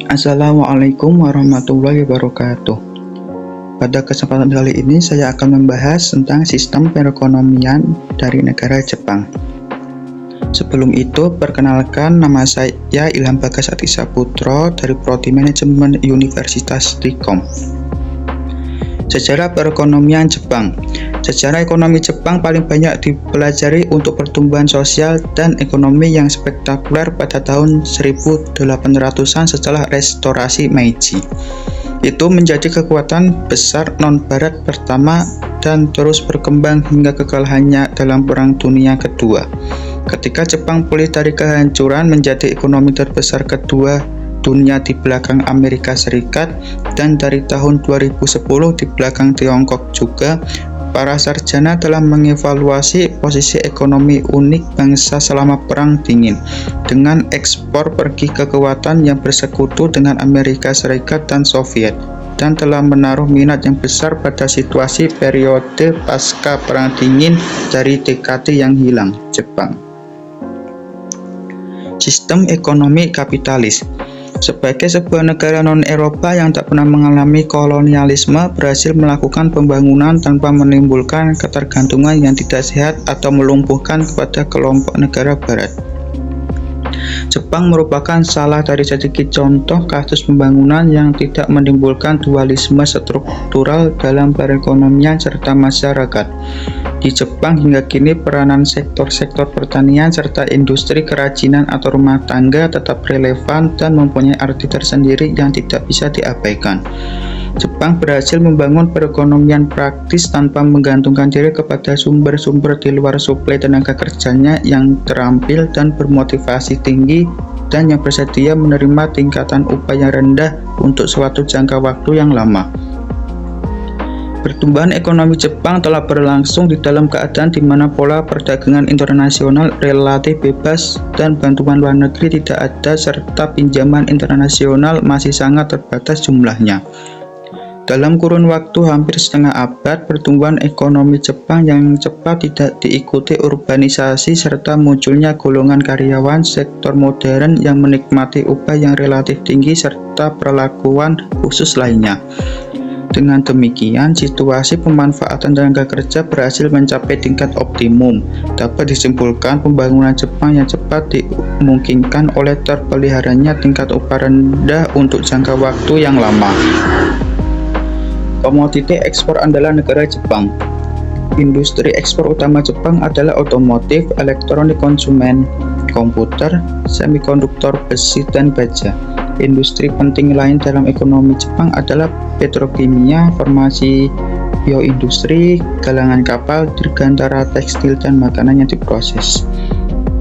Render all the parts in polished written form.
Assalamualaikum warahmatullahi wabarakatuh. Pada kesempatan kali ini saya akan membahas tentang sistem perekonomian dari negara Jepang. Sebelum itu, perkenalkan, nama saya Ilham Bagas Adisaputro dari Prodi Manajemen Universitas Telkom. Sejarah perekonomian Jepang. Sejarah ekonomi Jepang paling banyak dipelajari untuk pertumbuhan sosial dan ekonomi yang spektakuler pada tahun 1800-an setelah restorasi Meiji. Itu menjadi kekuatan besar non-barat pertama dan terus berkembang hingga kekalahannya dalam Perang Dunia Kedua. Ketika Jepang pulih dari kehancuran menjadi ekonomi terbesar kedua dunia di belakang Amerika Serikat dan dari tahun 2010 di belakang Tiongkok juga, para sarjana telah mengevaluasi posisi ekonomi unik bangsa selama Perang Dingin dengan ekspor pergi kekuatan yang bersekutu dengan Amerika Serikat dan Soviet, dan telah menaruh minat yang besar pada situasi periode pasca Perang Dingin dari dekade yang hilang Jepang. Sistem ekonomi kapitalis. Sebagai sebuah negara non-Eropa yang tak pernah mengalami kolonialisme, berhasil melakukan pembangunan tanpa menimbulkan ketergantungan yang tidak sehat atau melumpuhkan kepada kelompok negara barat. Jepang merupakan salah dari sedikit contoh kasus pembangunan yang tidak menimbulkan dualisme struktural dalam perekonomian serta masyarakat. Di Jepang hingga kini peranan sektor-sektor pertanian serta industri kerajinan atau rumah tangga tetap relevan dan mempunyai arti tersendiri yang tidak bisa diabaikan. Jepang berhasil membangun perekonomian praktis tanpa menggantungkan diri kepada sumber-sumber di luar suplai tenaga kerjanya yang terampil dan bermotivasi tinggi dan yang bersedia menerima tingkatan upah yang rendah untuk suatu jangka waktu yang lama. Pertumbuhan ekonomi Jepang telah berlangsung di dalam keadaan di mana pola perdagangan internasional relatif bebas dan bantuan luar negeri tidak ada serta pinjaman internasional masih sangat terbatas jumlahnya. Dalam kurun waktu hampir setengah abad, pertumbuhan ekonomi Jepang yang cepat tidak diikuti urbanisasi serta munculnya golongan karyawan sektor modern yang menikmati upah yang relatif tinggi serta perlakuan khusus lainnya. Dengan demikian, situasi pemanfaatan tenaga kerja berhasil mencapai tingkat optimum. Dapat disimpulkan, pembangunan Jepang yang cepat dimungkinkan oleh terpeliharanya tingkat upah rendah untuk jangka waktu yang lama. Komoditi ekspor andalan negara Jepang. Industri ekspor utama Jepang adalah otomotif, elektronik konsumen, komputer, semikonduktor, besi, dan baja. Industri penting lain dalam ekonomi Jepang adalah petrokimia, farmasi, bioindustri, galangan kapal, dirgantara, tekstil, dan makanan yang diproses.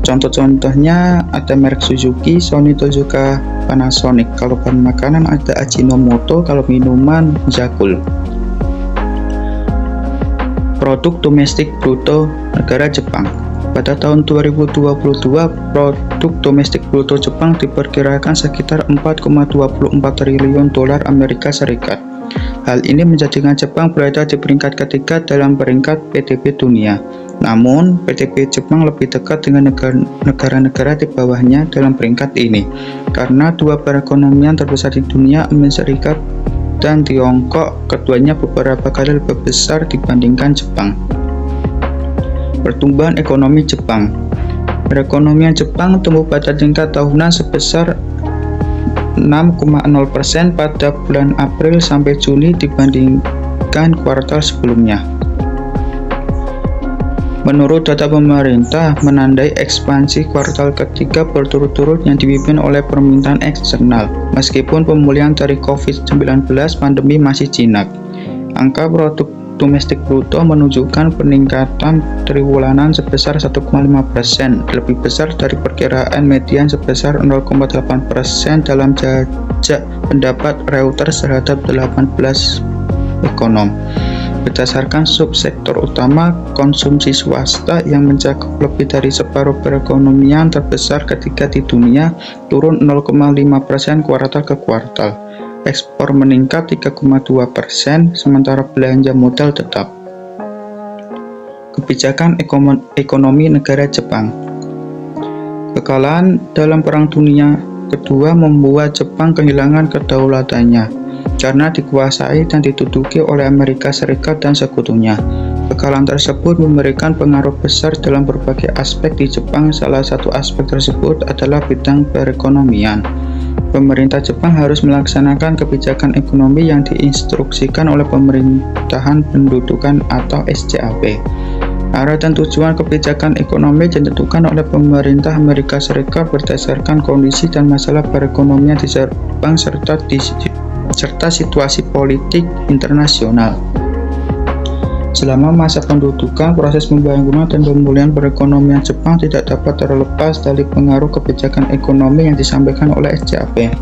Contoh-contohnya ada merek Suzuki, Sony, Toyota, Panasonic. Kalau bahan makanan ada Ajinomoto, kalau minuman Yakult. Produk domestik bruto negara Jepang. Pada tahun 2022, produk domestik bruto Jepang diperkirakan sekitar 4,24 triliun dolar Amerika Serikat. Hal ini menjadikan Jepang berada di peringkat ketiga dalam peringkat PDB dunia. Namun, PDB Jepang lebih dekat dengan negara-negara di bawahnya dalam peringkat ini, karena dua perekonomian terbesar di dunia, Amerika Serikat dan Tiongkok, keduanya beberapa kali lebih besar dibandingkan Jepang. Pertumbuhan ekonomi Jepang. Perekonomian Jepang tumbuh pada tingkat tahunan sebesar 6,0% pada bulan April sampai Juni dibandingkan kuartal sebelumnya. Menurut data pemerintah, menandai ekspansi kuartal ketiga berturut-turut yang dipimpin oleh permintaan eksternal. Meskipun pemulihan dari COVID-19 pandemi masih jinak, angka produk domestik bruto menunjukkan peningkatan triwulan sebesar 1,5%, lebih besar dari perkiraan median sebesar 0,8% dalam jajak pendapat Reuters terhadap 18 ekonom. Berdasarkan subsektor utama, konsumsi swasta yang mencakup lebih dari separuh perekonomian terbesar ketiga di dunia turun 0,5% kuartal ke kuartal. Ekspor meningkat 3,2%, sementara belanja modal tetap. Kebijakan ekonomi negara Jepang. Kekalahan dalam Perang Dunia Kedua, membuat Jepang kehilangan kedaulatannya karena dikuasai dan diduduki oleh Amerika Serikat dan sekutunya. Kekalahan tersebut memberikan pengaruh besar dalam berbagai aspek di Jepang. Salah satu aspek tersebut adalah bidang perekonomian. Pemerintah Jepang harus melaksanakan kebijakan ekonomi yang diinstruksikan oleh Pemerintahan Pendudukan atau SJAP. Arah dan tujuan kebijakan ekonomi ditentukan oleh pemerintah Amerika Serikat berdasarkan kondisi dan masalah perekonomian di Jepang serta situasi politik internasional. Selama masa pendudukan, proses pembangunan dan pemulihan perekonomian Jepang tidak dapat terlepas dari pengaruh kebijakan ekonomi yang disampaikan oleh SJAP.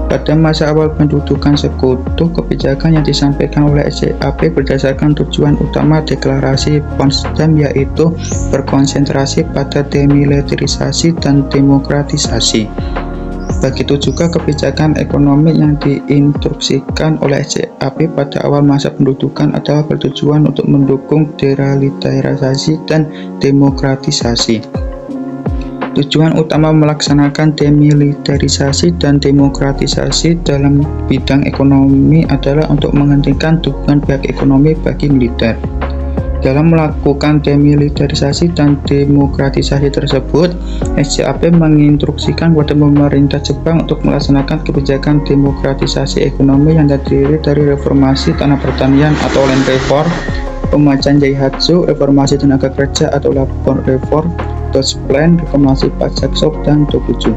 Pada masa awal pendudukan sekutu, kebijakan yang disampaikan oleh SJAP berdasarkan tujuan utama deklarasi Potsdam, yaitu berkonsentrasi pada demilitarisasi dan demokratisasi. Begitu juga kebijakan ekonomi yang diinstruksikan oleh SJAP pada awal masa pendudukan adalah bertujuan untuk mendukung demilitarisasi dan demokratisasi. Tujuan utama melaksanakan demilitarisasi dan demokratisasi dalam bidang ekonomi adalah untuk menghentikan dukungan pihak ekonomi bagi militer. Dalam melakukan demilitarisasi dan demokratisasi tersebut, SJAP menginstruksikan kepada pemerintah Jepang untuk melaksanakan kebijakan demokratisasi ekonomi yang terdiri dari reformasi tanah pertanian atau land reform, pemajuan Daihatsu, reformasi tenaga kerja atau labor reform, Dodge Plan, reformasi pajak shop, dan Tokuju.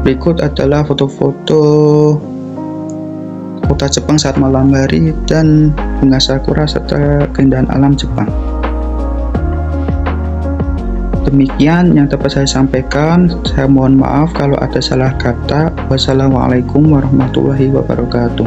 Berikut adalah foto-foto kota Jepang saat malam hari dan bunga sakura serta keindahan alam Jepang. Demikian yang dapat saya sampaikan. Saya mohon maaf kalau ada salah kata. Wassalamualaikum warahmatullahi wabarakatuh.